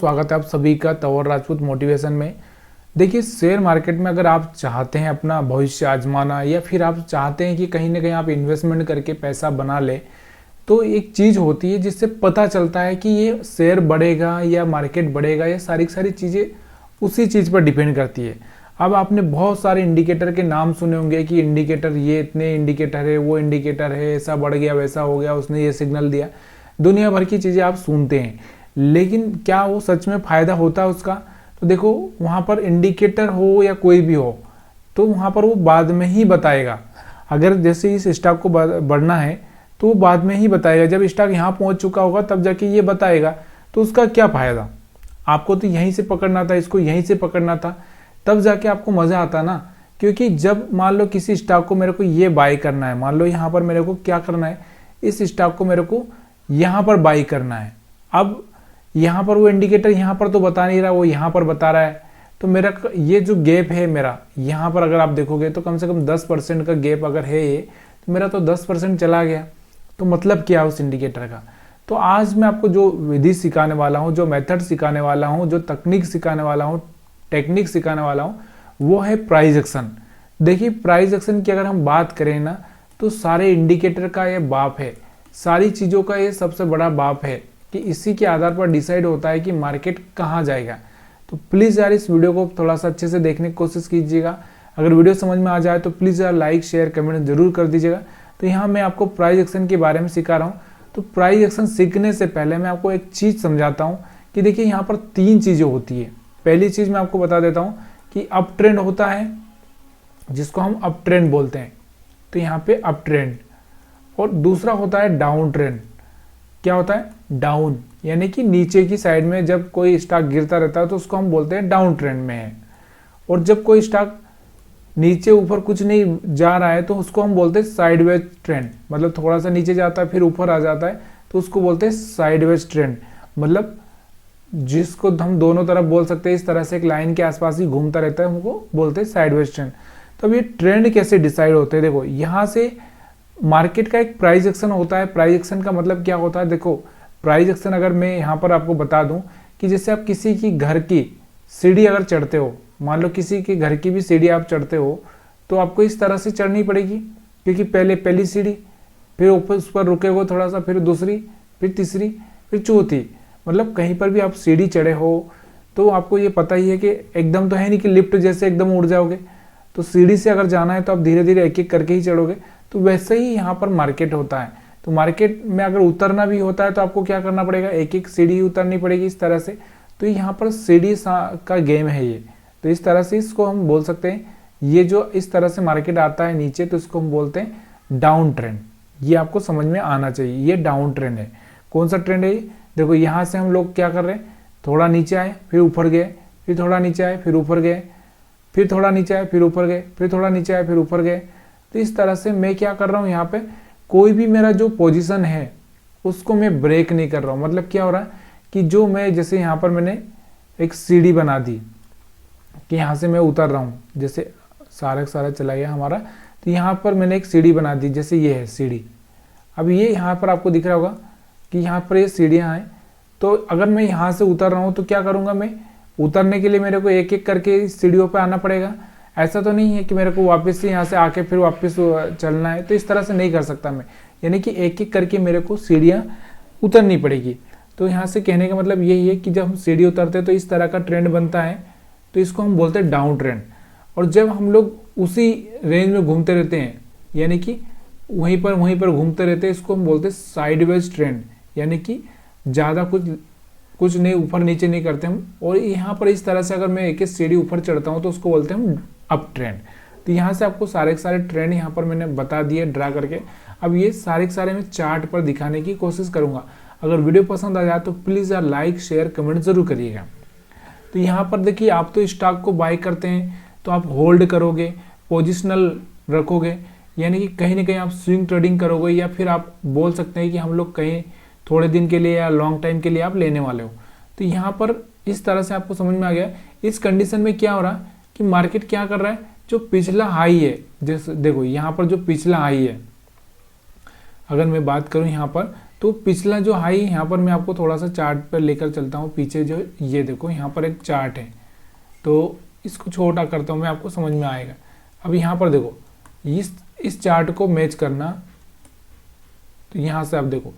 स्वागत है आप सभी का तंवर राजपूत मोटिवेशन में। देखिए, शेयर मार्केट में अगर आप चाहते हैं अपना भविष्य आजमाना या फिर आप चाहते हैं कि कहीं ना कहीं आप इन्वेस्टमेंट करके पैसा बना ले, तो एक चीज़ होती है जिससे पता चलता है कि ये शेयर बढ़ेगा या मार्केट बढ़ेगा, या सारी सारी चीज़ें उसी चीज़ पर डिपेंड करती है। अब आपने बहुत सारे इंडिकेटर के नाम सुने होंगे कि इंडिकेटर, ये इतने इंडिकेटर है, वो इंडिकेटर है, ऐसा बढ़ गया, वैसा हो गया, उसने ये सिग्नल दिया। दुनिया भर की चीज़ें आप सुनते हैं, लेकिन क्या वो सच में फ़ायदा होता है उसका? तो देखो, वहाँ पर इंडिकेटर हो या कोई भी हो, तो वहाँ पर वो बाद में ही बताएगा। अगर जैसे इस स्टॉक को बढ़ना है तो वो बाद में ही बताएगा, जब स्टॉक यहाँ पहुँच चुका होगा तब जाके ये बताएगा। तो उसका क्या फ़ायदा? आपको तो यहीं से पकड़ना था, इसको यहीं से पकड़ना था, तब जाके आपको मज़ा आता ना। क्योंकि जब मान लो किसी स्टॉक को मेरे को ये बाई करना है, मान लो यहाँ पर मेरे को क्या करना है, इस स्टॉक को मेरे को यहाँ पर बाई करना है। अब यहाँ पर वो इंडिकेटर यहाँ पर तो बता नहीं रहा, वो यहाँ पर बता रहा है। तो मेरा ये जो गैप है मेरा, यहाँ पर अगर आप देखोगे तो कम से कम 10% का गैप अगर है ये, तो मेरा तो 10% चला गया। तो मतलब क्या उस इंडिकेटर का? तो आज मैं आपको जो विधि सिखाने वाला हूँ, जो मेथड सिखाने वाला हूँ, जो तकनीक सिखाने वाला हूँ, टेक्निक सिखाने वाला हूँ, वो है प्राइस एक्शन। देखिए, प्राइस एक्शन की अगर हम बात करें ना, तो सारे इंडिकेटर का ये बाप है, सारी चीज़ों का ये सबसे बड़ा बाप है कि इसी के आधार पर डिसाइड होता है कि मार्केट कहाँ जाएगा। तो प्लीज़ यार, इस वीडियो को थोड़ा सा अच्छे से देखने की कोशिश कीजिएगा। अगर वीडियो समझ में आ जाए तो प्लीज़ यार लाइक शेयर कमेंट जरूर कर दीजिएगा। तो यहाँ मैं आपको प्राइस एक्शन के बारे में सिखा रहा हूँ। तो प्राइस एक्शन सीखने से पहले मैं आपको एक चीज़ समझाता हूँ कि देखिए, यहाँ पर 3 चीज़ें होती है। पहली चीज़ मैं आपको बता देता हूँ कि अप ट्रेंड होता है, जिसको हम अप ट्रेंड बोलते हैं, तो यहाँ पे अप ट्रेंड। और दूसरा होता है डाउन ट्रेंड। क्या होता है? डाउन, यानी कि नीचे की साइड में जब कोई स्टॉक गिरता रहता है तो उसको हम बोलते हैं डाउन ट्रेंड में है। और जब कोई स्टॉक नीचे ऊपर कुछ नहीं जा रहा है तो उसको हम बोलते हैं साइडवेज ट्रेंड, मतलब थोड़ा सा नीचे जाता है फिर ऊपर आ जाता है, तो उसको बोलते हैं साइडवेज ट्रेंड। मतलब जिसको हम दोनों तरफ बोल सकते हैं, इस तरह से एक लाइन के आसपास ही घूमता रहता है, हमको बोलते हैं साइडवेज ट्रेंड। तो अब ये ट्रेंड कैसे डिसाइड होते हैं? देखो, यहाँ से मार्केट का एक प्राइस एक्शन होता है। प्राइस एक्शन का मतलब क्या होता है? देखो, प्राइस एक्शन अगर मैं यहाँ पर आपको बता दूं कि जैसे आप किसी की घर की सीढ़ी अगर चढ़ते हो, मान लो किसी के घर की भी सीढ़ी आप चढ़ते हो, तो आपको इस तरह से चढ़नी पड़ेगी, क्योंकि पहले पहली सीढ़ी, फिर ऊपर उस पर रुकेगो थोड़ा सा, फिर दूसरी, फिर तीसरी, फिर चौथी। मतलब कहीं पर भी आप सीढ़ी चढ़े हो तो आपको ये पता ही है कि एकदम तो है नहीं कि लिफ्ट जैसे एकदम उड़ जाओगे। तो सीढ़ी से अगर जाना है तो आप धीरे धीरे एक एक करके ही चढ़ोगे। तो वैसे ही यहाँ पर मार्केट होता है। तो मार्केट में अगर उतरना भी होता है तो आपको क्या करना पड़ेगा? एक एक सीढ़ी उतरनी पड़ेगी इस तरह से। तो यहाँ पर सीढ़ी का गेम है ये। तो इस तरह से इसको हम बोल सकते हैं, ये जो इस तरह से मार्केट आता है नीचे, तो इसको हम बोलते हैं डाउन ट्रेंड। ये आपको समझ में आना चाहिए, ये डाउन ट्रेंड है। कौन सा ट्रेंड है ये? देखो, यहाँ से हम लोग क्या कर रहे हैं, थोड़ा नीचे आए फिर ऊपर गए, फिर थोड़ा नीचे आए फिर ऊपर गए, फिर थोड़ा नीचे आए फिर ऊपर गए, फिर थोड़ा नीचे आए फिर ऊपर गए। तो इस तरह से मैं क्या कर रहा हूँ, यहाँ पे कोई भी मेरा जो पोजीशन है उसको मैं ब्रेक नहीं कर रहा हूँ। मतलब क्या हो रहा है कि जो मैं, जैसे यहाँ पर मैंने एक सीढ़ी बना दी कि यहाँ से मैं उतर रहा हूँ, जैसे सारा सारा चला गया हमारा, तो यहाँ पर मैंने एक सीढ़ी बना दी, जैसे ये है सीढ़ी। अब ये यहाँ पर आपको दिख रहा होगा कि यहाँ पर ये सीढ़ियाँ हैं। तो अगर मैं यहाँ से उतर रहा हूँ तो क्या करूँगा मैं? उतरने के लिए मेरे को एक एक करके सीढ़ियों पे आना पड़ेगा। ऐसा तो नहीं है कि मेरे को वापस से यहाँ से आके फिर वापस चलना है, तो इस तरह से नहीं कर सकता मैं। यानी कि एक एक करके मेरे को सीढ़ियाँ उतरनी पड़ेगी। तो यहाँ से कहने का मतलब यही है कि जब हम सीढ़ी उतरते हैं तो इस तरह का ट्रेंड बनता है, तो इसको हम बोलते हैं डाउन ट्रेंड। और जब हम लोग उसी रेंज में घूमते रहते हैं, यानी कि वहीं पर घूमते रहते हैं, इसको हम बोलते हैं साइडवेज ट्रेंड। यानी कि ज़्यादा कुछ नहीं, ऊपर नीचे नहीं करते हम। और यहाँ पर इस तरह से अगर मैं एक एक सीढ़ी ऊपर चढ़ता हूँ तो उसको बोलते हैं हम अप ट्रेंड। तो यहाँ से आपको सारे के सारे ट्रेंड यहाँ पर मैंने बता दिए ड्रा करके। अब ये सारे के सारे मैं चार्ट पर दिखाने की कोशिश करूँगा। अगर वीडियो पसंद आ जाए तो प्लीज़ यार लाइक शेयर कमेंट जरूर करिएगा। तो यहाँ पर देखिए, आप तो स्टॉक को बाय करते हैं तो आप होल्ड करोगे, पोजिशनल रखोगे, यानी कि कहीं ना कहीं आप स्विंग ट्रेडिंग करोगे, या फिर आप बोल सकते हैं कि हम लोग कहीं थोड़े दिन के लिए या लॉन्ग टाइम के लिए आप लेने वाले हो। तो यहाँ पर इस तरह से आपको समझ में आ गया। इस कंडीशन में क्या हो रहा है कि मार्केट क्या कर रहा है, जो पिछला हाई है, जैसे देखो यहाँ पर जो पिछला हाई है, अगर मैं बात करूँ यहाँ पर, तो पिछला जो हाई यहाँ पर मैं आपको थोड़ा सा चार्ट पर लेकर चलता हूँ पीछे, जो ये देखो यहाँ पर एक चार्ट है, तो इसको छोटा करता हूँ मैं, आपको समझ में आएगा। अब यहाँ पर देखो इस चार्ट को मैच करना, तो यहाँ से आप देखो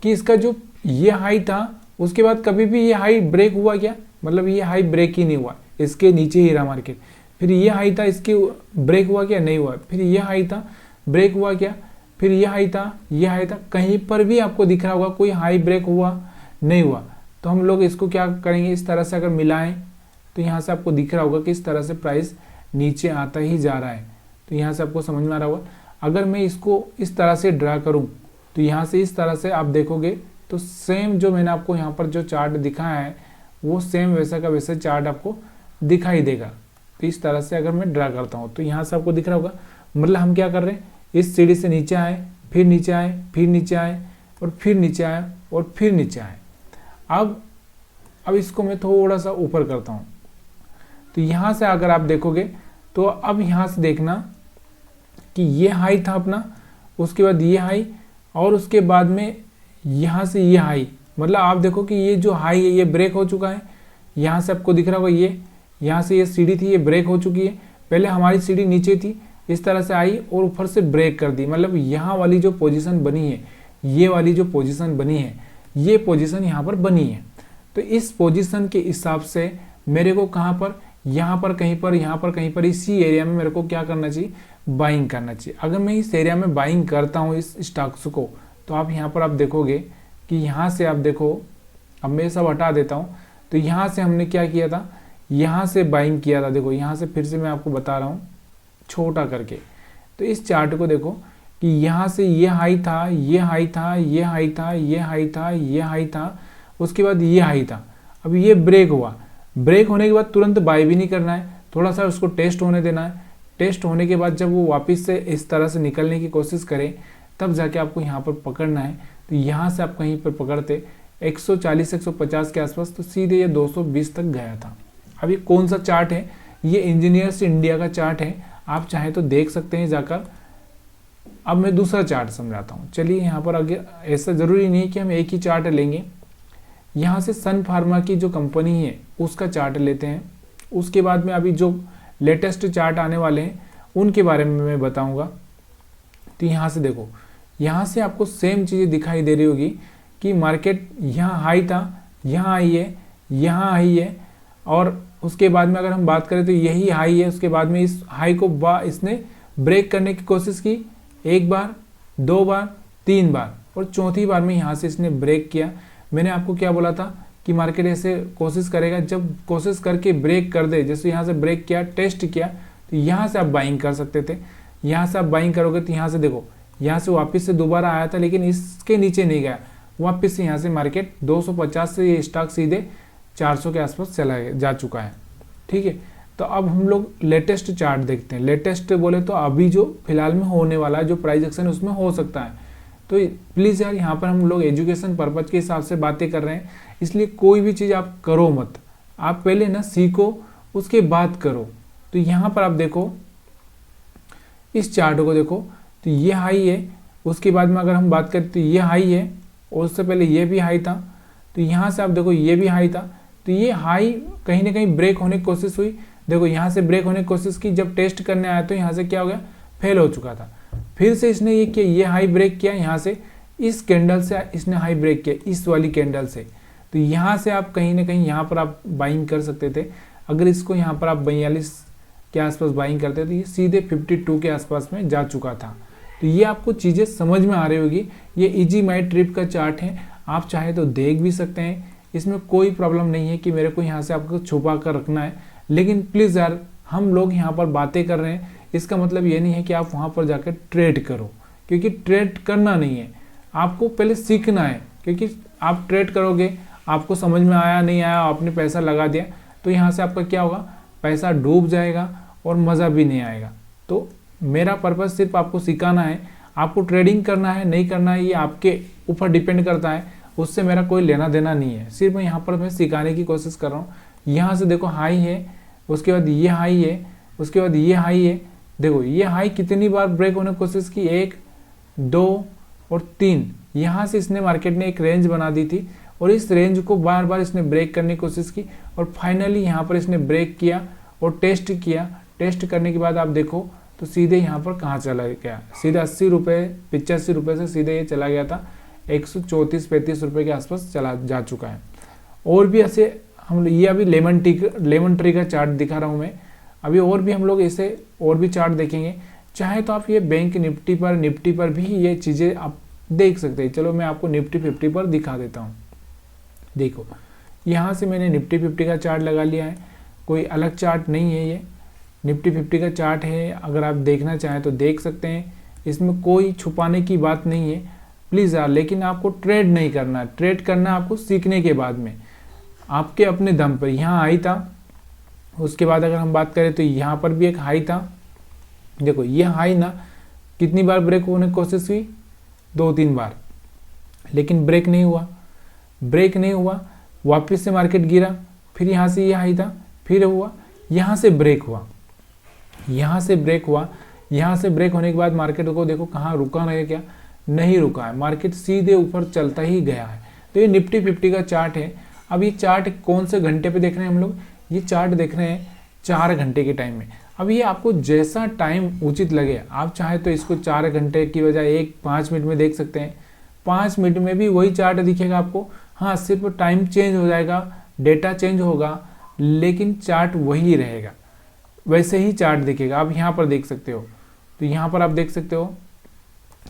कि इसका जो ये हाई था उसके बाद कभी भी ये हाई ब्रेक हुआ क्या, मतलब ये हाई ब्रेक ही नहीं हुआ, इसके नीचे ही रहा मार्केट। फिर ये हाई था, इसके ब्रेक हुआ क्या, नहीं हुआ। फिर ये हाई था, ब्रेक हुआ क्या, फिर ये हाई था, ये हाई था, कहीं पर भी आपको दिख रहा होगा कोई हाई ब्रेक हुआ नहीं हुआ। तो हम लोग इसको क्या करेंगे, इस तरह से अगर मिलाएं तो यहाँ से आपको दिख रहा होगा कि इस तरह से प्राइस नीचे आता ही जा रहा है। तो यहाँ से आपको समझ में आ रहा होगा। अगर मैं इसको इस तरह से ड्रा करूँ तो यहाँ से इस तरह से आप देखोगे तो सेम जो मैंने आपको यहाँ पर जो चार्ट दिखाया है वो सेम वैसा का वैसा चार्ट आपको दिखाई देगा। तो इस तरह से अगर मैं ड्रा करता हूँ तो यहाँ से आपको दिख रहा होगा, मतलब हम क्या कर रहे हैं, इस सीढ़ी से नीचे आए, फिर नीचे आए, फिर नीचे आए, और फिर नीचे आए, और फिर नीचे आए। अब इसको मैं थोड़ा सा ऊपर करता हूँ, तो यहाँ से अगर आप देखोगे तो अब यहाँ से देखना कि ये हाई था अपना, उसके बाद ये हाई, और उसके बाद में यहाँ से ये हाई, मतलब आप देखो कि ये जो हाई है ये ब्रेक हो चुका है। यहाँ से आपको दिख रहा होगा ये, यहाँ से ये सीढ़ी थी ये ब्रेक हो चुकी है। पहले हमारी सीढ़ी नीचे थी, इस तरह से आई और ऊपर से ब्रेक कर दी, मतलब यहाँ वाली जो पोजीशन बनी है, ये वाली जो पोजीशन बनी है, ये पोजीशन यहाँ पर बनी है। तो इस पोजीशन के हिसाब से मेरे को कहाँ पर, यहाँ पर कहीं पर, यहाँ पर कहीं पर, इसी एरिया में मेरे को क्या करना चाहिए, बाइंग करना चाहिए। अगर मैं इस एरिया में बाइंग करता हूँ इस स्टॉक्स को, तो आप यहाँ पर आप देखोगे कि यहाँ से आप देखो, अब मैं सब हटा देता हूँ, तो यहाँ से हमने क्या किया था, यहाँ से बाइंग किया था। देखो यहाँ से फिर से मैं आपको बता रहा हूँ छोटा करके, तो इस चार्ट को देखो कि यहाँ से ये हाई था, ये हाई था, ये हाई था, ये हाई था, ये हाई था, उसके बाद ये हाई था। अब ये ब्रेक हुआ, ब्रेक होने के बाद तुरंत बाय भी नहीं करना है, थोड़ा सा उसको टेस्ट होने देना है। टेस्ट होने के बाद जब वो वापस से इस तरह से निकलने की कोशिश करे तब जाके आपको यहाँ पर पकड़ना है। तो यहाँ से आप कहीं पर पकड़ते 140 150 के आसपास, तो सीधे ये 220 तक गया था। अब ये कौन सा चार्ट है, ये इंजीनियर्स इंडिया का चार्ट है, आप चाहे तो देख सकते हैं जाकर। अब मैं दूसरा चार्ट समझाता हूँ। चलिए यहाँ पर आगे, ऐसा ज़रूरी नहीं कि हम एक ही चार्ट लेंगे। यहाँ से सन फार्मा की जो कंपनी है उसका चार्ट लेते हैं, उसके बाद में अभी जो लेटेस्ट चार्ट आने वाले हैं उनके बारे में मैं बताऊँगा। तो यहाँ से देखो, यहाँ से आपको सेम चीज़ें दिखाई दे रही होगी कि मार्केट यहाँ हाई था, यहाँ आई है, यहाँ आई है, और उसके बाद में अगर हम बात करें तो यही हाई है। उसके बाद में इस हाई को इसने ब्रेक करने की कोशिश की, एक बार, दो बार, तीन बार, और चौथी बार में यहाँ से इसने ब्रेक किया। मैंने आपको क्या बोला था कि मार्केट ऐसे कोशिश करेगा, जब कोशिश करके ब्रेक कर दे, जैसे यहाँ से ब्रेक किया, टेस्ट किया, तो यहाँ से आप बाइंग कर सकते थे। यहाँ से आप बाइंग करोगे तो यहाँ से देखो, यहाँ से वापस से दोबारा आया था लेकिन इसके नीचे नहीं गया, वापस से यहाँ से मार्केट 250 से ये स्टॉक सीधे 400 के आसपास चला जा चुका है। ठीक है, तो अब हम लोग लेटेस्ट चार्ट देखते हैं। लेटेस्ट बोले तो अभी जो फिलहाल में होने वाला है जो प्राइस एक्शन उसमें हो सकता है। तो प्लीज़ यार, यहाँ पर हम लोग एजुकेशन पर्पज के हिसाब से बातें कर रहे हैं, इसलिए कोई भी चीज़ आप करो मत, आप पहले ना सीखो उसके बाद करो। तो यहाँ पर आप देखो, इस चार्ट को देखो, तो ये हाई है, उसके बाद में अगर हम बात करें तो ये हाई है, और उससे पहले ये भी हाई था। तो यहाँ से आप देखो ये भी हाई था, तो ये हाई कहीं ना कहीं ब्रेक होने की कोशिश हुई। देखो यहाँ से ब्रेक होने की कोशिश की, जब टेस्ट करने आया तो यहाँ से क्या हो गया, फेल हो चुका था। फिर से इसने ये किया, ये हाई ब्रेक किया, यहाँ से इस कैंडल से इसने हाई ब्रेक किया, इस वाली कैंडल से। तो यहाँ से आप कहीं ना कहीं यहाँ पर आप बाइंग कर सकते थे। अगर इसको यहाँ पर आप 42 के आसपास बाइंग करते तो ये सीधे 52 के आसपास में जा चुका था। तो ये आपको चीज़ें समझ में आ रही होगी। ये इजी माई ट्रिप का चार्ट है, आप चाहे तो देख भी सकते हैं, इसमें कोई प्रॉब्लम नहीं है कि मेरे को यहाँ से आपको छुपा कर रखना है। लेकिन प्लीज़ यार, हम लोग यहाँ पर बातें कर रहे हैं, इसका मतलब ये नहीं है कि आप वहाँ पर जाकर ट्रेड करो, क्योंकि ट्रेड करना नहीं है, आपको पहले सीखना है। क्योंकि आप ट्रेड करोगे, आपको समझ में आया नहीं आया, आपने पैसा लगा दिया, तो यहाँ से आपका क्या होगा, पैसा डूब जाएगा और मज़ा भी नहीं आएगा। तो मेरा पर्पज़ सिर्फ आपको सिखाना है, आपको ट्रेडिंग करना है नहीं करना है ये आपके ऊपर डिपेंड करता है, उससे मेरा कोई लेना देना नहीं है। सिर्फ मैं यहाँ पर मैं सिखाने की कोशिश कर रहा हूँ। यहाँ से देखो हाई है, उसके बाद ये हाई है, उसके बाद ये हाई है। देखो ये हाई कितनी बार ब्रेक होने की कोशिश की, 1 2 और 3। यहाँ से इसने मार्केट ने एक रेंज बना दी थी और इस रेंज को बार बार इसने ब्रेक करने की कोशिश की और फाइनली यहाँ पर इसने ब्रेक किया और टेस्ट किया। टेस्ट करने के बाद आप देखो तो सीधे यहाँ पर कहाँ चला गया, सीधे 80 रुपये 85 रुपये से सीधे ये चला गया था 134-35 रुपये के आसपास चला जा चुका है। और भी ऐसे हम ये अभी लेमन ट्री का चार्ट दिखा रहा हूँ मैं। अभी और भी हम लोग ऐसे और भी चार्ट देखेंगे। चाहे तो आप ये बैंक निफ्टी पर भी ये चीज़ें आप देख सकते हैं। चलो मैं आपको निफ्टी 50 पर दिखा देता हूँ। देखो यहाँ से मैंने निफ्टी 50 का चार्ट लगा लिया है, कोई अलग चार्ट नहीं है, ये निफ्टी 50 का चार्ट है। अगर आप देखना चाहें तो देख सकते हैं, इसमें कोई छुपाने की बात नहीं है प्लीज़ यार। लेकिन आपको ट्रेड नहीं करना, ट्रेड करना आपको सीखने के बाद में, आपके अपने दम पर। यहाँ हाई था, उसके बाद अगर हम बात करें तो यहाँ पर भी एक हाई था। देखो ये हाई ना कितनी बार ब्रेक होने की कोशिश हुई, 2-3 बार, लेकिन ब्रेक नहीं हुआ। वापस से मार्केट गिरा, फिर यहाँ से ये हाई था, फिर हुआ, यहाँ से ब्रेक हुआ, यहाँ से ब्रेक होने के बाद मार्केट को देखो कहाँ रुका है, क्या नहीं रुका है, मार्केट सीधे ऊपर चलता ही गया है। तो ये निफ्टी 50 का चार्ट है। अब ये चार्ट कौन से घंटे पे देख रहे हैं हम लोग, ये चार्ट देख रहे हैं 4 घंटे के टाइम में। अब ये आपको जैसा टाइम उचित लगे, आप चाहे तो इसको 4 घंटे की बजाय 5 मिनट में देख सकते हैं। 5 मिनट में भी वही चार्ट दिखेगा आपको। हाँ, सिर्फ टाइम चेंज हो जाएगा, डेटा चेंज होगा, लेकिन चार्ट वही रहेगा, वैसे ही चार्ट दिखेगा। आप यहाँ पर देख सकते हो, तो यहाँ पर आप देख सकते हो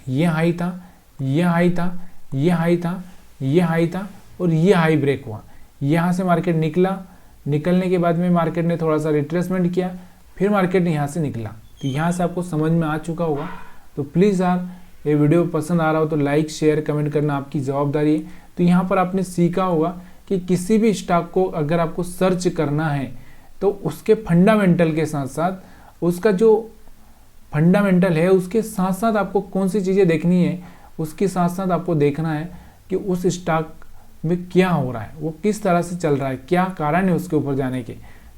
ये हाई था, ये हाई था, ये हाई था, ये हाई था और ये हाई ब्रेक हुआ। यहाँ से मार्केट निकलने के बाद में मार्केट ने थोड़ा सा रिट्रेसमेंट किया, फिर मार्केट यहाँ से निकला। तो यहाँ से आपको समझ में आ चुका होगा। तो प्लीज़ यार ये वीडियो पसंद आ रहा हो तो लाइक शेयर कमेंट करना आपकी जवाबदारी है। तो यहाँ पर आपने सीखा होगा कि किसी भी स्टॉक को अगर आपको सर्च करना है तो उसके फंडामेंटल के साथ साथ उसका जो फंडामेंटल है उसके साथ साथ आपको कौन सी चीज़ें देखनी है, उसके साथ साथ आपको देखना है कि उस स्टॉक में क्या हो रहा है, वो किस तरह से चल रहा है, क्या कारण है उसके ऊपर जाने के।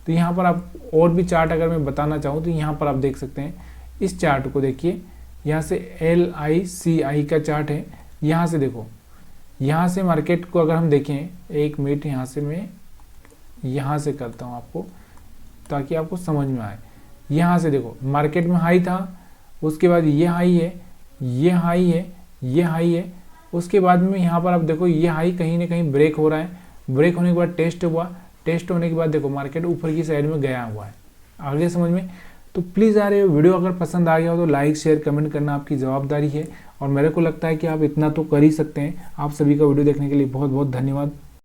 तो यहाँ पर आप और भी चार्ट अगर मैं बताना चाहूँ तो यहाँ पर आप देख सकते हैं, इस चार्ट को देखिए। यहाँ से LICI का चार्ट है। यहाँ से देखो, यहाँ से मार्केट को अगर हम देखें, 1 मिनट यहाँ से मैं यहाँ से करता हूँ आपको ताकि आपको समझ में आए। यहाँ से देखो मार्केट में हाई था, उसके बाद ये हाई है, ये हाई है, ये हाई है, उसके बाद में यहाँ पर आप देखो ये हाई कहीं ना कहीं ब्रेक हो रहा है। ब्रेक होने के बाद टेस्ट हुआ, टेस्ट होने के बाद देखो मार्केट ऊपर की साइड में गया हुआ है। आगे समझ में। तो प्लीज़ यार ये वीडियो अगर पसंद आ गया हो तो लाइक शेयर कमेंट करना आपकी जवाबदारी है, और मेरे को लगता है कि आप इतना तो कर ही सकते हैं। आप सभी का वीडियो देखने के लिए बहुत बहुत धन्यवाद।